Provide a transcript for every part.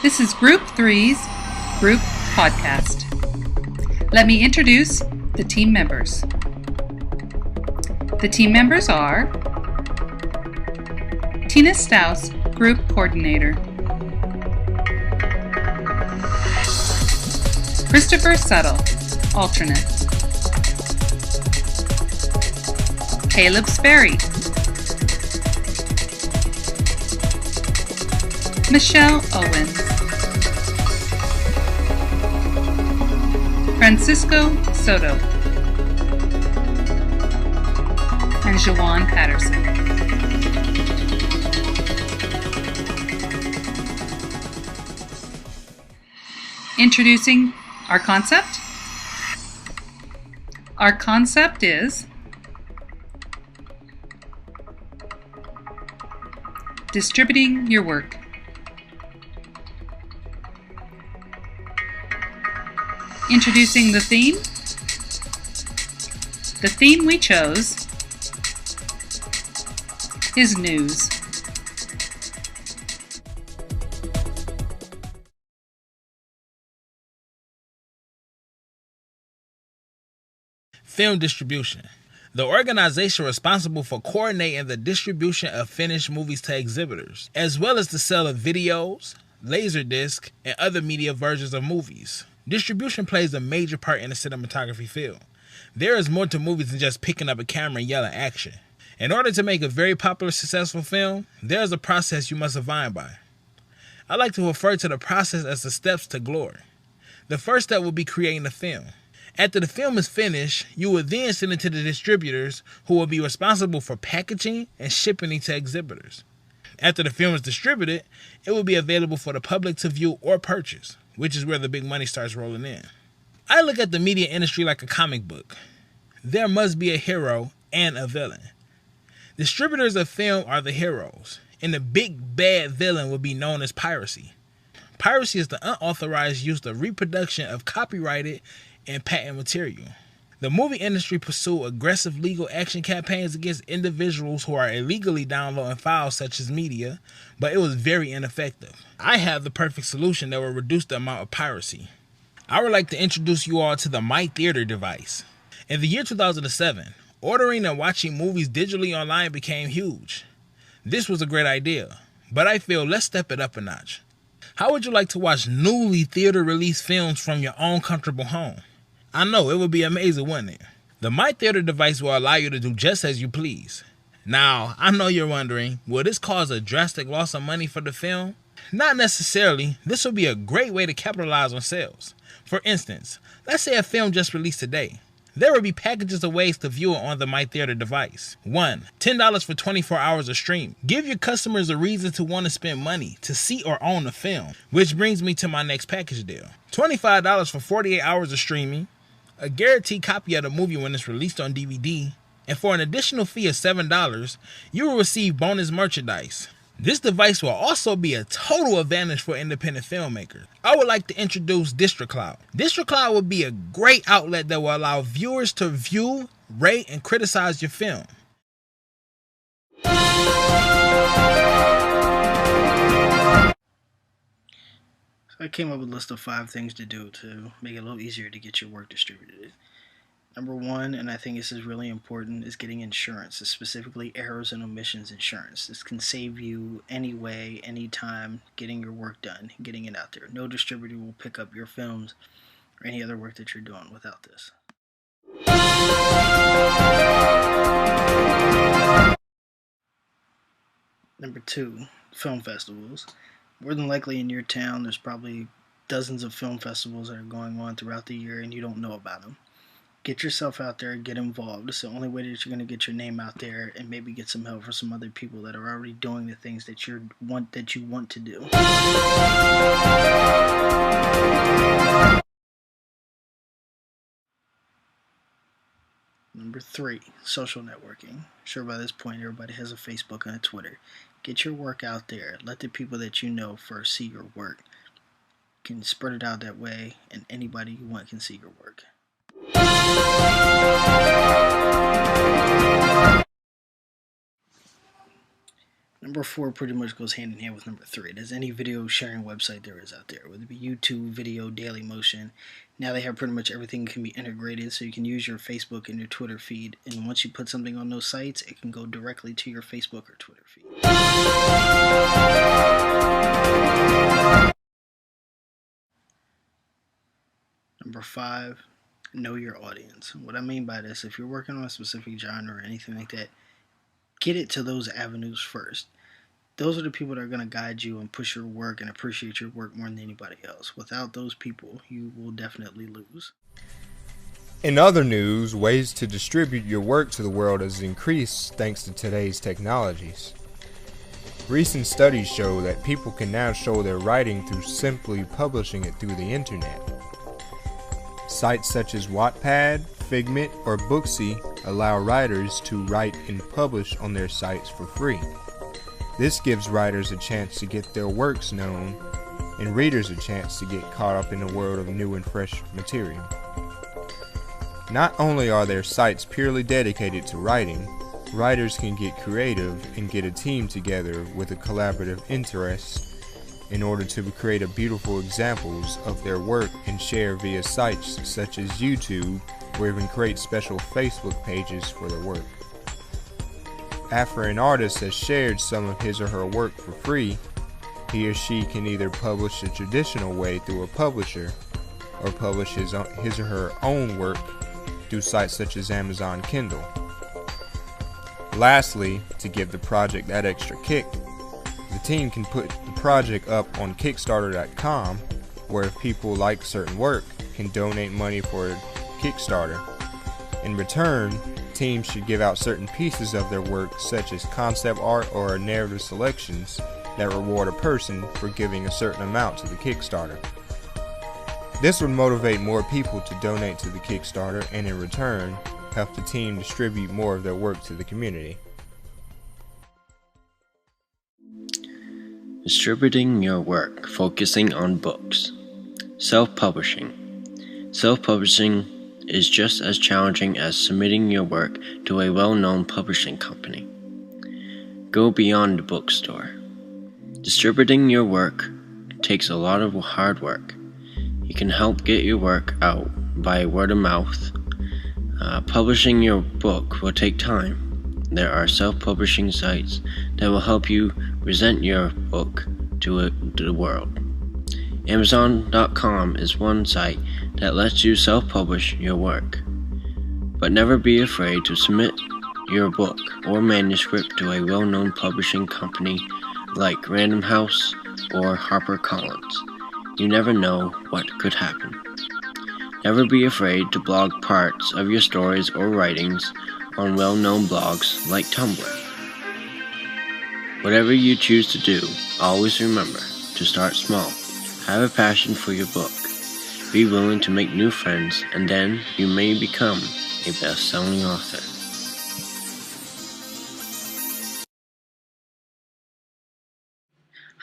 This is Group 3's Group Podcast. Let me introduce the team members. The team members are Tina Staus, Group Coordinator. Christopher Settle, Alternate. Caleb Sperry. Michelle Owens. Francisco Soto. And Jawan Patterson. Introducing our concept. Our concept is distributing your work. Introducing the theme. The theme we chose is news. Film distribution. The organization responsible for coordinating the distribution of finished movies to exhibitors, as well as the sale of videos, laserdisc, and other media versions of movies. Distribution plays a major part in the cinematography field. There is more to movies than just picking up a camera and yelling action. In order to make a very popular, successful film, there is a process you must abide by. I like to refer to the process as the steps to glory. The first step will be creating the film. After the film is finished, you will then send it to the distributors who will be responsible for packaging and shipping it to exhibitors. After the film is distributed, it will be available for the public to view or purchase, which is where the big money starts rolling in. I look at the media industry like a comic book. There must be a hero and a villain. Distributors of film are the heroes, and the big bad villain will be known as piracy. Piracy is the unauthorized use of reproduction of copyrighted and patent material. The movie industry pursued aggressive legal action campaigns against individuals who are illegally downloading files such as media, but it was very ineffective. I have the perfect solution that will reduce the amount of piracy. I would like to introduce you all to the My Theater device. In the year 2007, ordering and watching movies digitally online became huge. This was a great idea, but I feel let's step it up a notch. How would you like to watch newly theater-released films from your own comfortable home? I know, it would be amazing, wouldn't it? The My Theater device will allow you to do just as you please. Now, I know you're wondering, will this cause a drastic loss of money for the film? Not necessarily. This will be a great way to capitalize on sales. For instance, let's say a film just released today. There will be packages of ways to view it on the My Theater device. 1. $10 for 24 hours of stream. Give your customers a reason to want to spend money to see or own the film, which brings me to my next package deal. $25 for 48 hours of streaming, a guaranteed copy of the movie when it's released on DVD, and for an additional fee of $7, you will receive bonus merchandise. This device will also be a total advantage for independent filmmakers. I would like to introduce DistroCloud. DistroCloud will be a great outlet that will allow viewers to view, rate, and criticize your film. I came up with a list of 5 things to do to make it a little easier to get your work distributed. Number 1, and I think this is really important, is getting insurance, specifically errors and omissions insurance. This can save you any way, anytime, getting your work done, getting it out there. No distributor will pick up your films or any other work that you're doing without this. Number 2, film festivals. More than likely in your town, there's probably dozens of film festivals that are going on throughout the year and you don't know about them. Get yourself out there, get involved. It's the only way that you're going to get your name out there and maybe get some help from some other people that are already doing the things that you want to do. Number 3, social networking. Sure, by this point, everybody has a Facebook and a Twitter. Get your work out there. Let the people that you know first see your work. You can spread it out that way, and anybody you want can see your work. Number 4 pretty much goes hand in hand with number 3. It is any video sharing website there is out there, whether it be YouTube, video, Dailymotion. Now they have pretty much everything can be integrated, so you can use your Facebook and your Twitter feed, and once you put something on those sites, it can go directly to your Facebook or Twitter feed. Number 5, know your audience. What I mean by this, if you're working on a specific genre or anything like that, get it to those avenues first. Those are the people that are going to guide you and push your work and appreciate your work more than anybody else. Without those people, you will definitely lose. In other news, ways to distribute your work to the world has increased thanks to today's technologies. Recent studies show that people can now show their writing through simply publishing it through the internet. Sites such as Wattpad, Figment, or Booksy allow writers to write and publish on their sites for free. This gives writers a chance to get their works known and readers a chance to get caught up in a world of new and fresh material. Not only are there sites purely dedicated to writing, writers can get creative and get a team together with a collaborative interest in order to create a beautiful examples of their work and share via sites such as YouTube, or even create special Facebook pages for their work. After an artist has shared some of his or her work for free, he or she can either publish the traditional way through a publisher or publish his or her own work through sites such as Amazon Kindle. Lastly, to give the project that extra kick, the team can put the project up on Kickstarter.com, where if people like certain work, can donate money for Kickstarter. In return, teams should give out certain pieces of their work, such as concept art or narrative selections, that reward a person for giving a certain amount to the Kickstarter. This would motivate more people to donate to the Kickstarter and in return, help the team distribute more of their work to the community. Distributing your work, focusing on books. Self-publishing. Self-publishing is just as challenging as submitting your work to a well-known publishing company. Go beyond the bookstore. Distributing your work takes a lot of hard work. You can help get your work out by word of mouth. Publishing your book will take time. There are self-publishing sites that will help you present your book to the world. Amazon.com is one site that lets you self-publish your work. But never be afraid to submit your book or manuscript to a well-known publishing company like Random House or HarperCollins. You never know what could happen. Never be afraid to blog parts of your stories or writings on well-known blogs like Tumblr. Whatever you choose to do, always remember to start small. Have a passion for your book. Be willing to make new friends, and then you may become a best-selling author.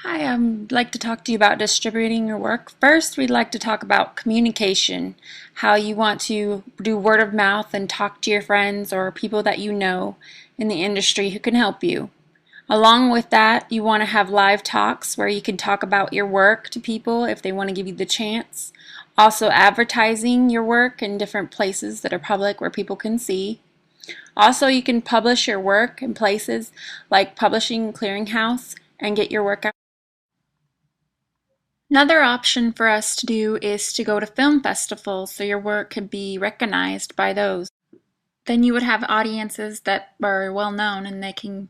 Hi, I'd like to talk to you about distributing your work. First, we'd like to talk about communication, how you want to do word of mouth and talk to your friends or people that you know in the industry who can help you. Along with that, you want to have live talks where you can talk about your work to people if they want to give you the chance. Also, advertising your work in different places that are public where people can see. Also, you can publish your work in places like Publishing Clearinghouse and get your work out. Another option for us to do is to go to film festivals so your work could be recognized by those. Then you would have audiences that are well known and they can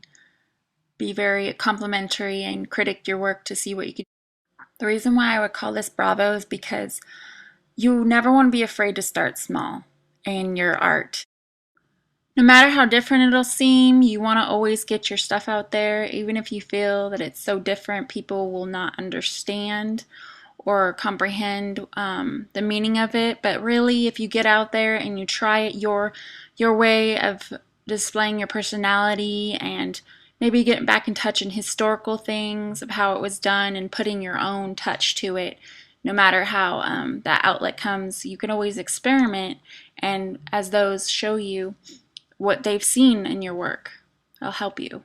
be very complimentary and critic your work to see what you could do. The reason why I would call this Bravo is because you never want to be afraid to start small in your art. No matter how different it'll seem, you want to always get your stuff out there, even if you feel that it's so different people will not understand or comprehend the meaning of it. But really, if you get out there and you try it your way of displaying your personality and maybe getting back in touch in historical things of how it was done and putting your own touch to it, no matter how that outlet comes, you can always experiment, and as those show you what they've seen in your work, it'll help you.